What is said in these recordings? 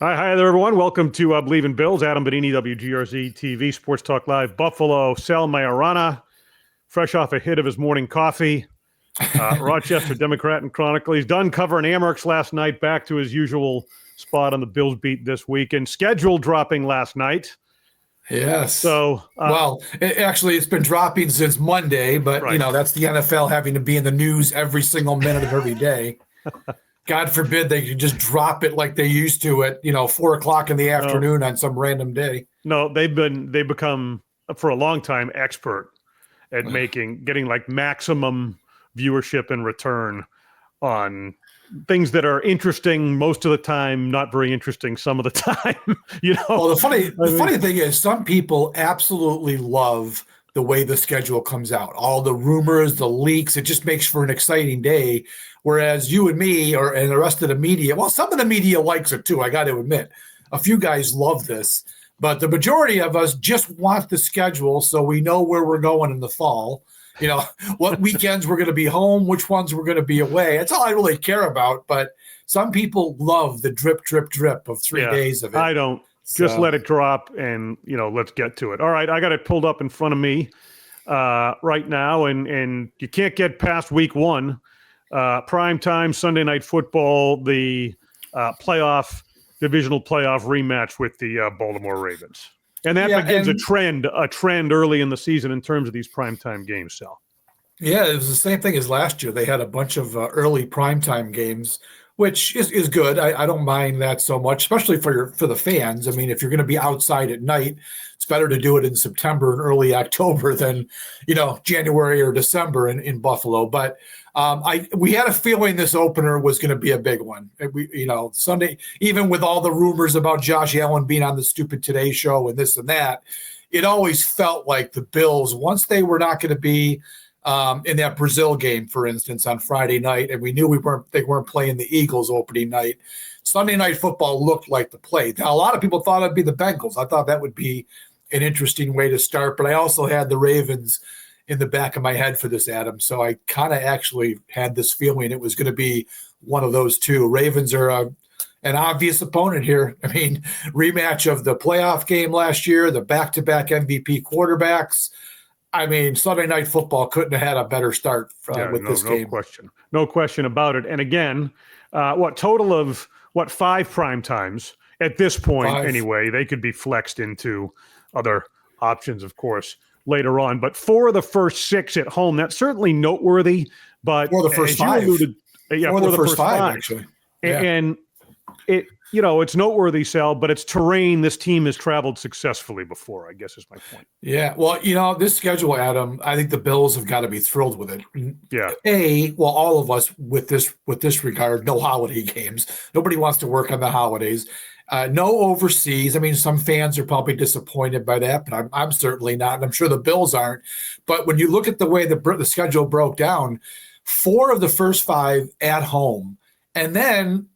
Hi there, everyone. Welcome to Believe in Bills. Adam Benigni, WGRZ TV, Sports Talk Live, Buffalo. Sal Maiorana, fresh off a hit of his morning coffee. Rochester Democrat and Chronicle. He's done covering Amherst last night, back to his usual spot on the Bills beat this week, and schedule dropping last night. Yes. So, it's been dropping since Monday, but right. That's the NFL having to be in the news every single minute of every day. God forbid they could just drop it like they used to at 4:00 in the afternoon on some random day. No, they've become for a long time expert at getting like maximum viewership and return on things that are interesting most of the time, not very interesting some of the time. Well, the funny thing is, some people absolutely love the way the schedule comes out. All the rumors, the leaks, it just makes for an exciting day. Whereas you and me and the rest of the media, well, some of the media likes it too, I got to admit. A few guys love this, but the majority of us just want the schedule so we know where we're going in the fall. What weekends we're going to be home, which ones we're going to be away. That's all I really care about. But some people love the drip, drip, drip of 3 days of it. I don't. Just let it drop and, let's get to it. All right, I got it pulled up in front of me right now, and you can't get past week one. Prime time, Sunday Night Football, the divisional playoff rematch with the Baltimore Ravens. And that begins a trend early in the season in terms of these primetime games, Sal. Yeah, it was the same thing as last year. They had a bunch of early primetime games, which is good. I don't mind that so much, especially for the fans. I mean, if you're going to be outside at night, it's better to do it in September and early October than, January or December in Buffalo. But we had a feeling this opener was going to be a big one. Sunday, even with all the rumors about Josh Allen being on the stupid Today Show and this and that, it always felt like the Bills, once they were not going to be in that Brazil game, for instance, on Friday night, and we knew they weren't playing the Eagles opening night. Sunday Night Football looked like the play. Now, a lot of people thought it'd be the Bengals. I thought that would be an interesting way to start, but I also had the Ravens in the back of my head for this, Adam. So I kind of actually had this feeling it was going to be one of those two. Ravens are an obvious opponent here. I mean, rematch of the playoff game last year, the back-to-back MVP quarterbacks. I mean, Sunday Night Football couldn't have had a better start with this game. No question about it. And again, total of 5 prime times at this point, 5. Anyway, they could be flexed into other options, of course, later on. But 4 of the first 6 at home, that's certainly noteworthy. But for the first 5. For the first 5, actually. Yeah. And it's noteworthy, Sal, but it's terrain this team has traveled successfly before, I guess is my point. Yeah, well, this schedule, Adam, I think the Bills have got to be thrilled with it. Yeah. All of us with this regard, no holiday games. Nobody wants to work on the holidays. No overseas. I mean, some fans are probably disappointed by that, but I'm certainly not, and I'm sure the Bills aren't. But when you look at the way the schedule broke down, 4 of the first 5 at home, and then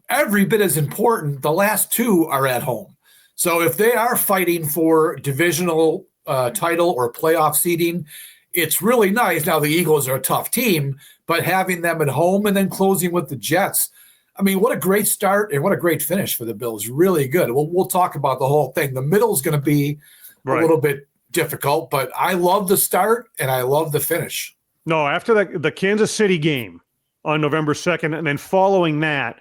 every bit as important, the last 2 are at home. So if they are fighting for divisional title or playoff seeding, it's really nice. Now, the Eagles are a tough team, but having them at home and then closing with the Jets, I mean, what a great start and what a great finish for the Bills. Really good. We'll talk about the whole thing. The middle is going to be a little bit difficult, but I love the start and I love the finish. No, after the Kansas City game on November 2nd, and then following that,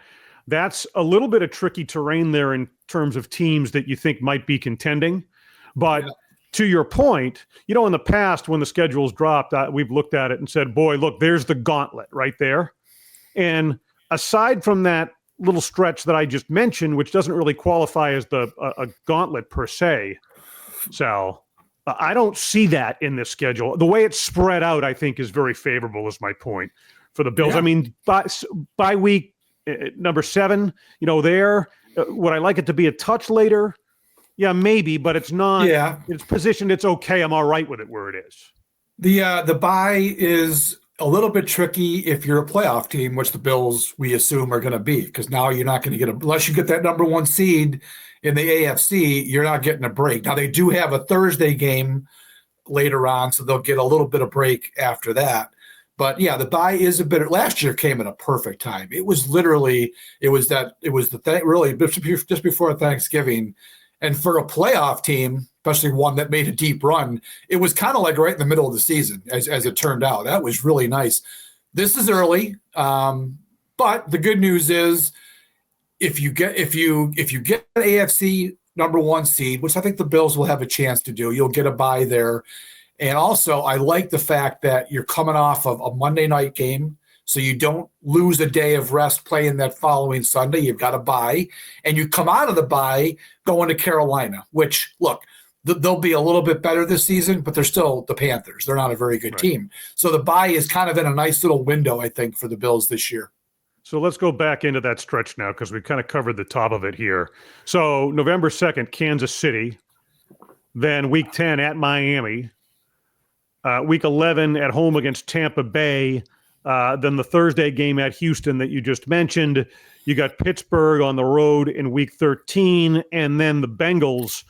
that's a little bit of tricky terrain there in terms of teams that you think might be contending. But to your point, in the past when the schedule's dropped, we've looked at it and said, boy, look, there's the gauntlet right there. And aside from that little stretch that I just mentioned, which doesn't really qualify as a gauntlet per se, Sal, I don't see that in this schedule. The way it's spread out, I think, is very favorable, is my point, for the Bills. Yeah. I mean, by week number 7, would I like it to be a touch later? Yeah, maybe, but it's not. Yeah. It's positioned. It's okay. I'm all right with it where it is. The bye is a little bit tricky if you're a playoff team, which the Bills, we assume, are going to be, because now you're not going to get unless you get that number 1 seed in the AFC, you're not getting a break. Now, they do have a Thursday game later on, so they'll get a little bit of break after that. But yeah, the bye is a bit. Last year came at a perfect time. It was really just before Thanksgiving, and for a playoff team, especially one that made a deep run, it was kind of like right in the middle of the season, as it turned out. That was really nice. This is early, but the good news is if you get an AFC number one seed, which I think the Bills will have a chance to do, you'll get a bye there. And also, I like the fact that you're coming off of a Monday night game, so you don't lose a day of rest playing that following Sunday. You've got a bye, and you come out of the bye going to Carolina, which, look, they'll be a little bit better this season, but they're still the Panthers. They're not a very good team. So the bye is kind of in a nice little window, I think, for the Bills this year. So let's go back into that stretch now because we've kind of covered the top of it here. So November 2nd, Kansas City. Then week 10 at Miami. Week 11 at home against Tampa Bay. Then the Thursday game at Houston that you just mentioned. You got Pittsburgh on the road in week 13, and then the Bengals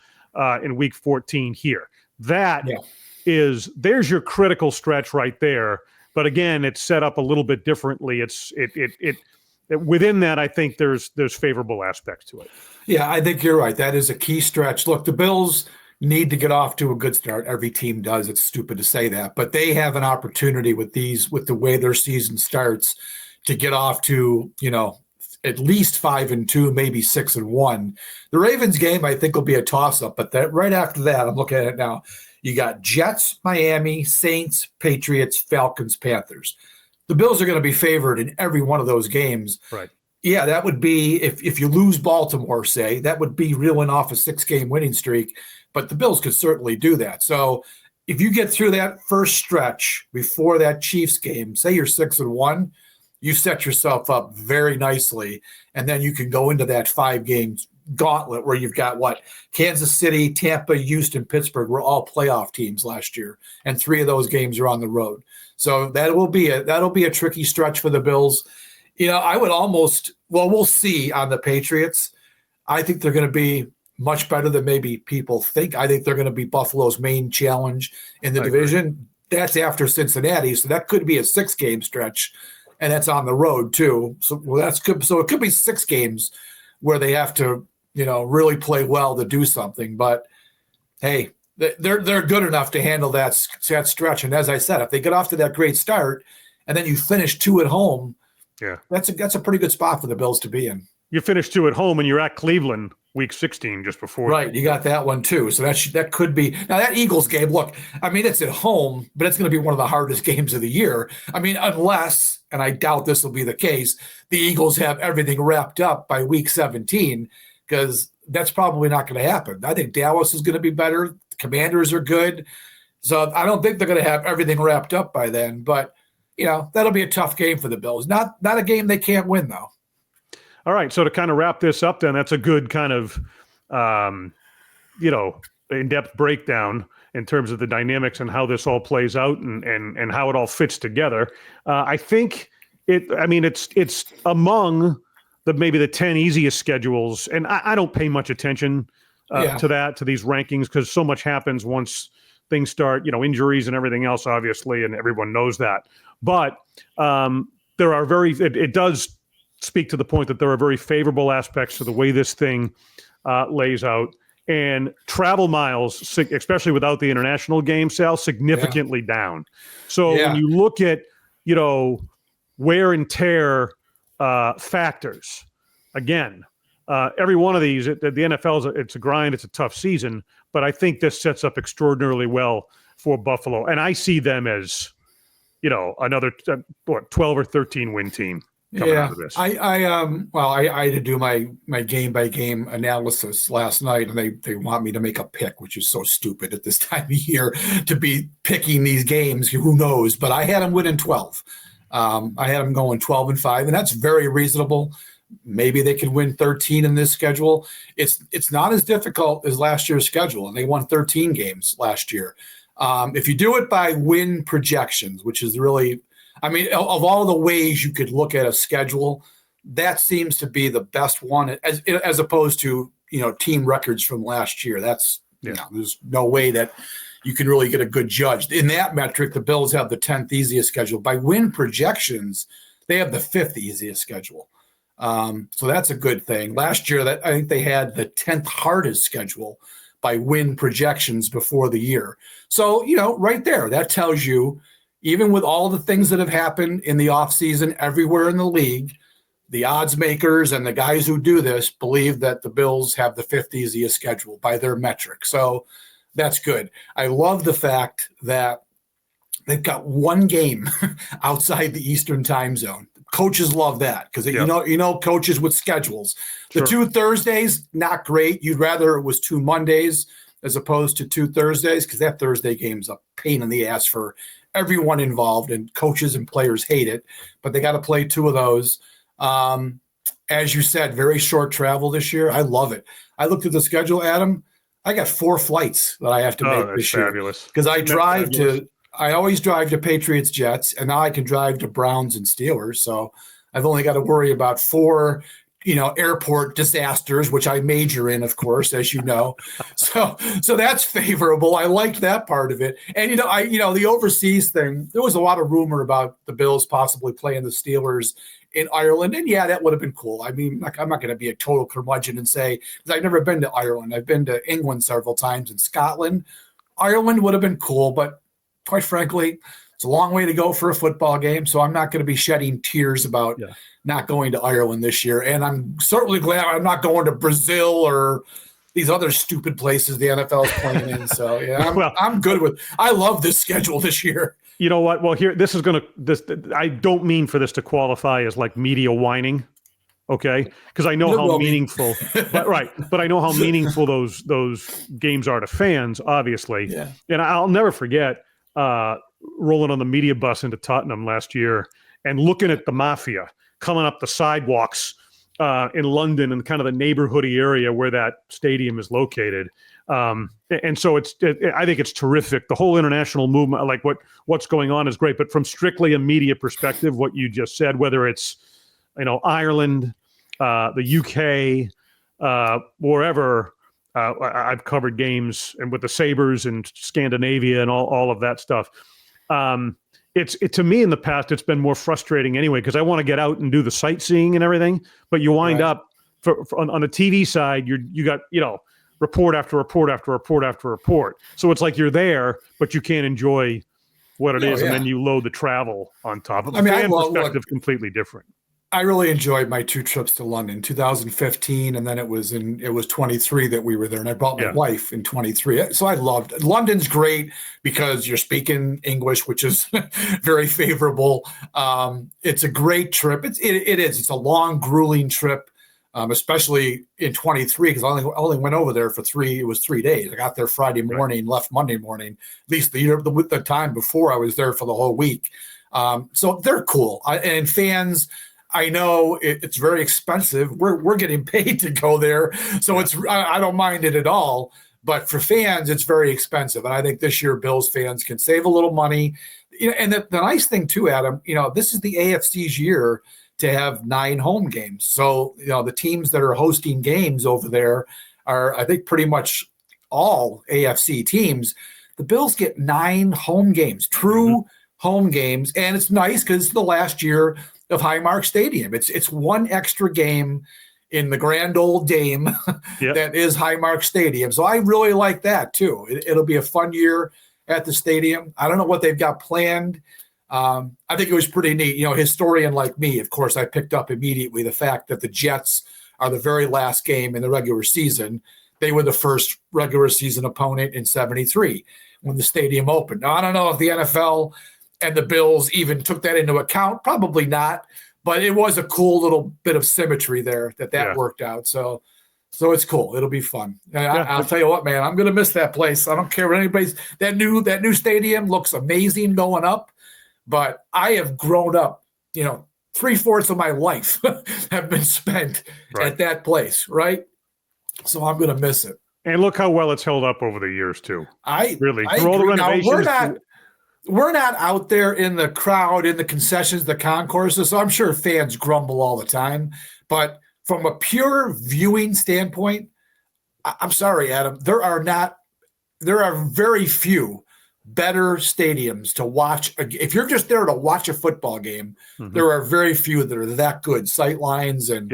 in week 14 here. There's your critical stretch right there. But again, it's set up a little bit differently. Within that, I think there's favorable aspects to it. Yeah, I think you're right. That is a key stretch. Look, the Bills need to get off to a good start. Every team does. It's stupid to say that, but they have an opportunity with the way their season starts to get off to, at least 5-2, maybe 6-1. The Ravens game, I think, will be a toss-up, but that right after that, I'm looking at it now. You got Jets, Miami, Saints, Patriots, Falcons, Panthers. The Bills are going to be favored in every one of those games. Right. Yeah, that would be, if you lose Baltimore, say, that would be reeling off a 6-game winning streak, but the Bills could certainly do that. So if you get through that first stretch before that Chiefs game, say you're 6-1, you set yourself up very nicely, and then you can go into that 5-game gauntlet where you've got Kansas City, Tampa, Houston, Pittsburgh were all playoff teams last year, and 3 of those games are on the road. So that'll be a tricky stretch for the Bills. I would we'll see on the Patriots. I think they're going to be much better than maybe people think. I think they're going to be Buffalo's main challenge in the division. That's after Cincinnati, so that could be a 6-game stretch, and that's on the road too. So that's good. So it could be 6 games where they have to, really play well to do something. But hey, they're good enough to handle that stretch. And as I said, if they get off to that great start and then you finish 2 at home, that's a pretty good spot for the Bills to be in. You finish 2 at home and you're at Cleveland week 16 just before. Right, you got that one too. So that could be. Now that Eagles game, look, I mean, it's at home, but it's going to be one of the hardest games of the year. I mean, unless, and I doubt this will be the case, the Eagles have everything wrapped up by week 17, because that's probably not going to happen. I think Dallas is going to be better. The Commanders are good. So I don't think they're going to have everything wrapped up by then, but that'll be a tough game for the Bills. Not a game they can't win, though. All right, so to kind of wrap this up, then that's a good kind of, in-depth breakdown in terms of the dynamics and how this all plays out and how it all fits together. I think it's among maybe the 10 easiest schedules, and I don't pay much attention to these rankings because so much happens once things start, injuries and everything else, obviously, and everyone knows that. But there are it does speak to the point that there are very favorable aspects to the way this thing lays out. And travel miles, especially without the international game, Sal, significantly down. So when you look at, wear and tear factors, again, every one of these, the NFL, it's a grind, it's a tough season, but I think this sets up extraordinarily well for Buffalo. And I see them as, another 12 or 13 win team. Out of this. I had to do my game by game analysis last night, and they want me to make a pick, which is so stupid at this time of year to be picking these games. Who knows? But I had them winning 12. I had them going 12-5, and that's very reasonable. Maybe they could win 13 in this schedule. It's not as difficult as last year's schedule, and they won 13 games last year. If you do it by win projections, which is really, of all the ways you could look at a schedule, that seems to be the best one as opposed to, team records from last year. That's, there's no way that you can really get a good judge. In that metric, the Bills have the 10th easiest schedule. By win projections, they have the 5th easiest schedule. So that's a good thing. Last year, I think they had the 10th hardest schedule by win projections before the year. So, right there, that tells you, even with all the things that have happened in the offseason everywhere in the league, the odds makers and the guys who do this believe that the Bills have the 5th easiest schedule by their metric. So that's good. I love the fact that they've got one game outside the Eastern time zone. Coaches love that because coaches with schedules. The 2 Thursdays, not great. You'd rather it was 2 Mondays as opposed to 2 Thursdays because that Thursday game's a pain in the ass for everyone involved, and coaches and players hate it. But they got to play 2 of those. As you said, very short travel this year. I love it. I looked at the schedule, Adam. I got 4 flights that I have to make this year because I always drive to Patriots, Jets, and now I can drive to Browns and Steelers. So I've only got to worry about 4, airport disasters, which I major in, of course, as you know. So that's favorable. I liked that part of it. And, the overseas thing, there was a lot of rumor about the Bills possibly playing the Steelers in Ireland. And yeah, that would have been cool. I mean, I'm not going to be a total curmudgeon and say, because I've never been to Ireland. I've been to England several times and Scotland. Ireland would have been cool, but quite frankly, it's a long way to go for a football game. So I'm not going to be shedding tears about not going to Ireland this year. And I'm certainly glad I'm not going to Brazil or these other stupid places the NFL is playing in. So I'm good with. I love this schedule this year. You know what? Well, here I don't mean for this to qualify as like media whining, okay? Because I know how meaningful, but I know how meaningful those games are to fans, obviously. Yeah. And I'll never forget rolling on the media bus into Tottenham last year and looking at the mafia coming up the sidewalks in London and kind of the neighborhoody area where that stadium is located. And so I think it's terrific. The whole international movement, like what's going on is great, but from strictly a media perspective, what you just said, whether it's, Ireland, the UK, wherever, I've covered games and with the Sabres and Scandinavia and all of that stuff. To me in the past, it's been more frustrating anyway, because I want to get out and do the sightseeing and everything, but you wind up on the TV side, you got, report after report after report after report. So it's like you're there, but you can't enjoy what it is. And then you load the travel on top of it. Fan perspective, completely different. I really enjoyed my 2 trips to London, 2015, and then it was 23 that we were there, and I brought my wife in 23. So I loved it. London's great because you're speaking English, which is very favorable. It's a great trip. It is. It's a long, grueling trip. Especially in 23, because I only went over there for 3 days. I got there Friday morning, left Monday morning, at least the time before I was there for the whole week. So they're cool. And fans, I know it's very expensive. We're getting paid to go there. So I don't mind it at all. But for fans, it's very expensive. And I think this year Bills fans can save a little money. And the nice thing too, Adam, this is the AFC's year to have 9 home games. So, the teams that are hosting games over there are, I think, pretty much all AFC teams. The Bills get 9 home games, true home games. And it's nice because it's the last year of Highmark Stadium. It's one extra game in the grand old dame that is Highmark Stadium. So I really like that too. It'll be a fun year at the stadium. I don't know what they've got planned. I think it was pretty neat. Historian like me, of course, I picked up immediately the fact that the Jets are the very last game in the regular season. They were the first regular season opponent in 73 when the stadium opened. Now, I don't know if the NFL and the Bills even took that into account. Probably not, but it was a cool little bit of symmetry there that worked out. So it's cool. It'll be fun. I'll tell you what, man, I'm going to miss that place. I don't care what anybody's – that new stadium looks amazing going up. But I have grown up, 3/4 of my life have been spent at that place, right? So I'm going to miss it. And look how well it's held up over the years, too. Through all the renovations. Now, we're not out there in the crowd, in the concessions, the concourses, so I'm sure fans grumble all the time. But from a pure viewing standpoint, I'm sorry, Adam, there are not there are very few better stadiums to watch. If you're just there to watch a football game, there are very few that are that good. Sight lines and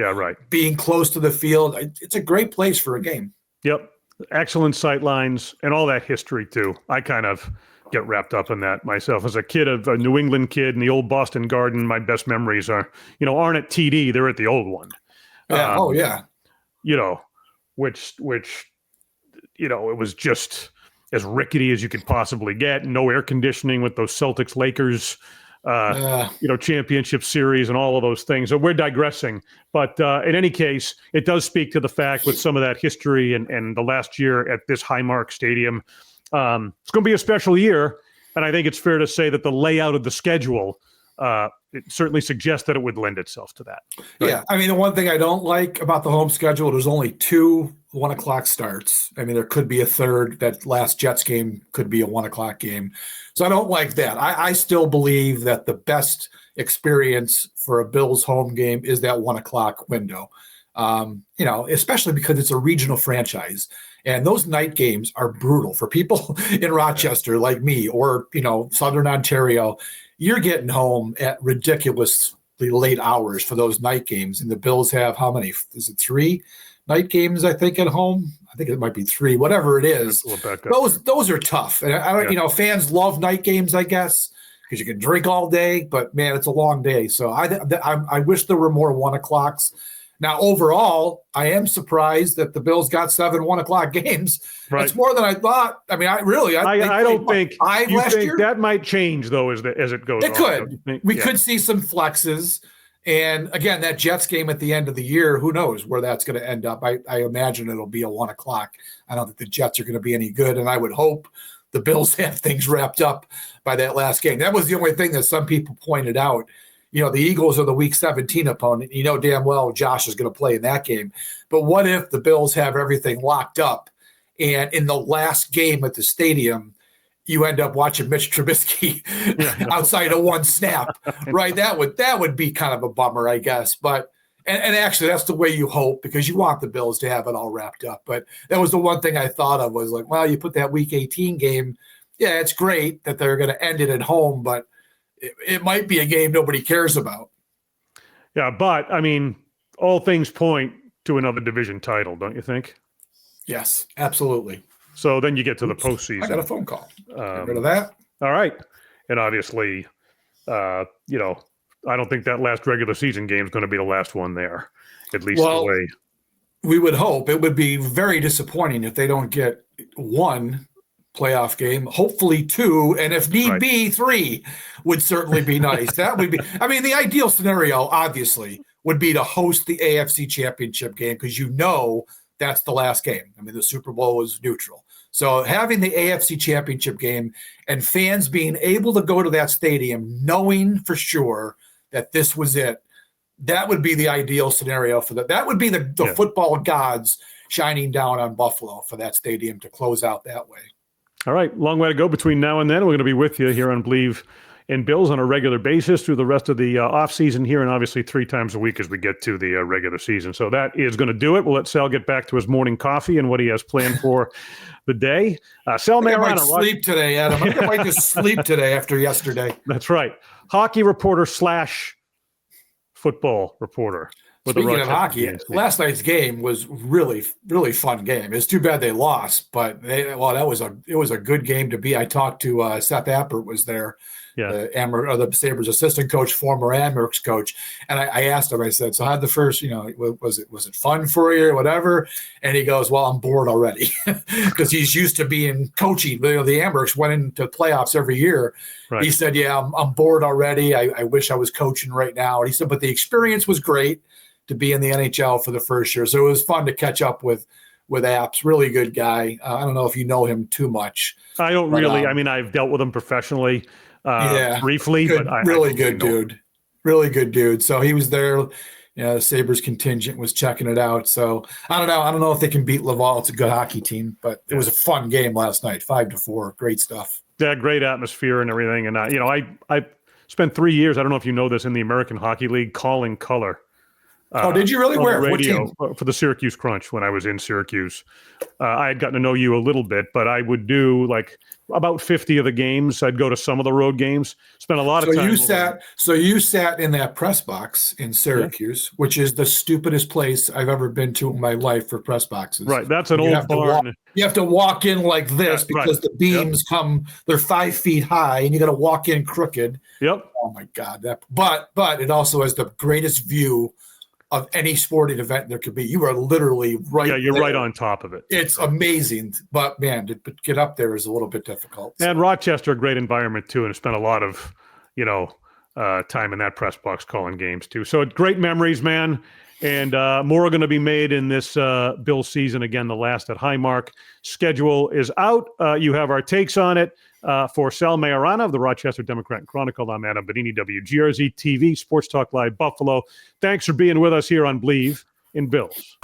being close to the field. It's a great place for a game. Yep. Excellent sight lines and all that history too. I kind of get wrapped up in that myself. As a kid, a New England kid in the old Boston Garden, my best memories aren't at TD, they're at the old one. Yeah. Which it was just as rickety as you could possibly get. No air conditioning with those Celtics Lakers, championship series and all of those things. So we're digressing. But in any case, it does speak to the fact with some of that history and the last year at this Highmark Stadium, it's going to be a special year. And I think it's fair to say that the layout of the schedule, it certainly suggests that it would lend itself to that. Right? Yeah. I mean, the one thing I don't like about the home schedule, there's only 2 1:00 starts. I mean, there could be a third. That last Jets game could be a 1:00 game. So I don't like that. I still believe that the best experience for a Bills home game is that 1:00 window. Especially because it's a regional franchise. And those night games are brutal for people in Rochester like me or, Southern Ontario. You're getting home at ridiculously late hours for those night games. And the Bills have how many? Is it 3 night games, I think, at home? I think it might be 3, whatever it is. Those are tough. And fans love night games, I guess, because you can drink all day. But, man, it's a long day. So I wish there were more 1:00s. Now, overall, I am surprised that the Bills got 7 1:00 games. Right. That's more than I thought. I mean, I don't think you think that might change though as it goes. It could. We could see some flexes, and again, that Jets game at the end of the year. Who knows where that's going to end up? I imagine it'll be a 1:00. I don't think the Jets are going to be any good, and I would hope the Bills have things wrapped up by that last game. That was the only thing that some people pointed out. The Eagles are the Week 17 opponent. You know damn well Josh is going to play in that game. But what if the Bills have everything locked up and in the last game at the stadium, you end up watching Mitch Trubisky outside of one snap, right? That would be kind of a bummer, I guess. But and actually that's the way you hope because you want the Bills to have it all wrapped up. But that was the one thing I thought of was like, well, you put that Week 18 game. Yeah, it's great that they're going to end it at home, but it might be a game nobody cares about. Yeah, but, I mean, all things point to another division title, don't you think? Yes, absolutely. So then you get to the postseason. I got a phone call. Get rid of that. All right. And obviously, I don't think that last regular season game is going to be the last one there, at least the way. We would hope. It would be very disappointing if they don't get 1 playoff game, hopefully 2, and if need be 3 would certainly be nice. That would be, I mean, the ideal scenario obviously would be to host the AFC Championship game because that's the last game. I mean, the Super Bowl was neutral. So having the AFC Championship game and fans being able to go to that stadium knowing for sure that this was it, that would be the ideal scenario for that. That would be the football gods shining down on Buffalo for that stadium to close out that way. All right, long way to go between now and then. We're going to be with you here on Believe in Bills on a regular basis through the rest of the offseason here and obviously 3 times a week as we get to the regular season. So that is going to do it. We'll let Sal get back to his morning coffee and what he has planned for the day. Sal Maiorana. I might sleep today, Adam. I might just sleep today after yesterday. That's right. Hockey reporter / football reporter. Speaking of hockey, last night's game was really, really fun game. It's too bad they lost, but it was a good game to be. I talked to Seth Appert was there, the Sabres assistant coach, former Amherst coach, and I asked him. I said, "So how'd the first? Was it fun for you or whatever?" And he goes, "Well, I'm bored already," because he's used to being coaching. The Amherst went into playoffs every year. Right. He said, "Yeah, I'm bored already. I wish I was coaching right now." And he said, "But the experience was great." To be in the NHL for the first year. So it was fun to catch up with Apps. Really good guy. I don't know if you know him too much. I don't really. I mean, I've dealt with him professionally briefly. Really good dude. Really good dude. So he was there. The Sabres contingent was checking it out. So I don't know if they can beat Laval. It's a good hockey team, but it was a fun game last night, 5-4. Great stuff. Yeah, great atmosphere and everything. And, I spent 3 years, I don't know if you know this, in the American Hockey League calling color. Oh, did you really? On Where? the What radio team? for the Syracuse Crunch when I was in Syracuse. I had gotten to know you a little bit, but I would do like about 50 of the games. I'd go to some of the road games, spend a lot of time. So you sat in that press box in Syracuse, which is the stupidest place I've ever been to in my life for press boxes. Right. That's an old barn. You have to walk in like this because the beams they're 5 feet high and you got to walk in crooked. Yep. Oh my God. But it also has the greatest view of any sporting event there could be. You are literally right. Yeah, you're there. right on top of it. It's amazing, but man, to get up there is a little bit difficult. And Rochester, a great environment too, and spent a lot of, time in that press box calling games too. So great memories, man. And more are going to be made in this Bill season. Again, the last at Highmark. Schedule is out. You have our takes on it. For Sal Maiorana of the Rochester Democrat and Chronicle, I'm Adam Benigni, WGRZ TV, Sports Talk Live, Buffalo. Thanks for being with us here on Believe in Bills.